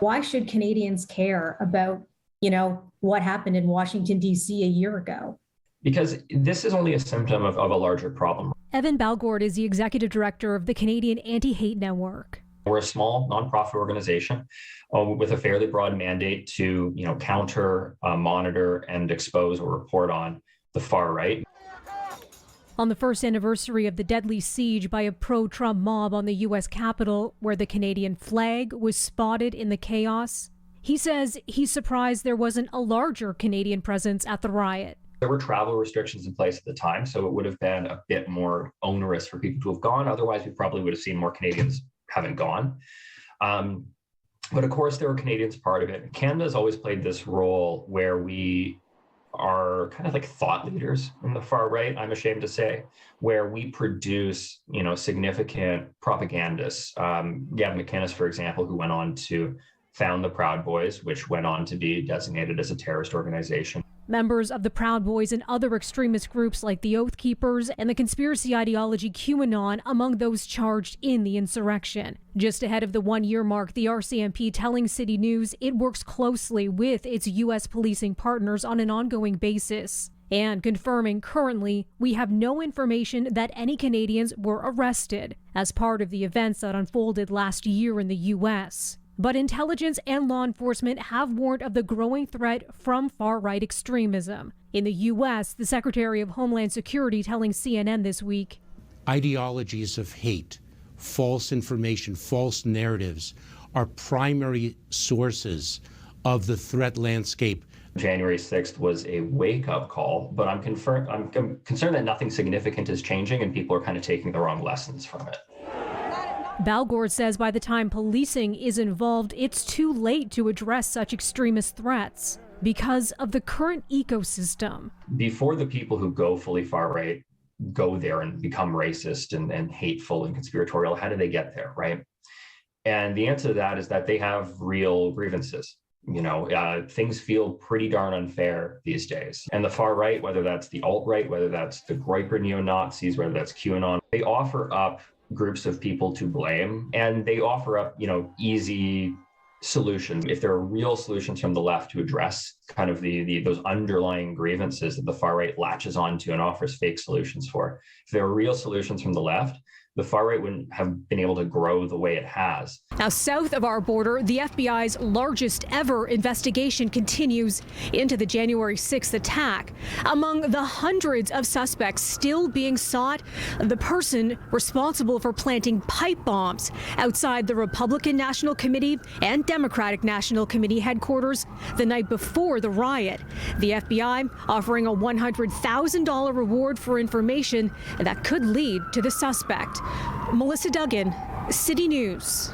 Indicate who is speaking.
Speaker 1: Why should Canadians care about, what happened in Washington, D.C. a year ago?
Speaker 2: Because this is only a symptom of a larger problem.
Speaker 3: Evan Balgord is the executive director of the Canadian Anti-Hate Network.
Speaker 2: We're a small nonprofit organization with a fairly broad mandate to, counter, monitor, and expose or report on the far right.
Speaker 3: On the first anniversary of the deadly siege by a pro-Trump mob on the U.S. Capitol, where the Canadian flag was spotted in the chaos, he says he's surprised there wasn't a larger Canadian presence at the riot.
Speaker 2: There were travel restrictions in place at the time, so it would have been a bit more onerous for people to have gone. Otherwise, we probably would have seen more Canadians haven't gone. But of course, there were Canadians part of it. Canada's always played this role where we are kind of like thought leaders in the far right, I'm ashamed to say, where we produce, significant propagandists. Gavin McInnes, for example, who went on to found the Proud Boys, which went on to be designated as a terrorist organization.
Speaker 3: Members of the Proud Boys and other extremist groups like the Oath Keepers and the conspiracy ideology QAnon among those charged in the insurrection. Just ahead of the 1-year mark, the RCMP telling CityNews it works closely with its U.S. policing partners on an ongoing basis. And confirming currently, we have no information that any Canadians were arrested as part of the events that unfolded last year in the U.S. But intelligence and law enforcement have warned of the growing threat from far-right extremism. In the U.S., the Secretary of Homeland Security telling CNN this week,
Speaker 4: ideologies of hate, false information, false narratives are primary sources of the threat landscape.
Speaker 2: January 6th was a wake-up call, but I'm concerned that nothing significant is changing and people are kind of taking the wrong lessons from it.
Speaker 3: Balgord says by the time policing is involved, it's too late to address such extremist threats because of the current ecosystem.
Speaker 2: Before the people who go fully far right go there and become racist and hateful and conspiratorial, how do they get there, right? And the answer to that is that they have real grievances. Things feel pretty darn unfair these days. And the far right, whether that's the alt-right, whether that's the Groyper neo-Nazis, whether that's QAnon, they offer up groups of people to blame, and they offer up, easy solutions. If there are real solutions from the left to address kind of those underlying grievances that the far right latches onto and offers fake solutions for, if there are real solutions from the left, the far right wouldn't have been able to grow the way it has.
Speaker 3: Now, south of our border, the FBI's largest ever investigation continues into the January 6th attack. Among the hundreds of suspects still being sought, the person responsible for planting pipe bombs outside the Republican National Committee and Democratic National Committee headquarters the night before the riot. The FBI offering a $100,000 reward for information that could lead to the suspect. Melissa Duggan, City News.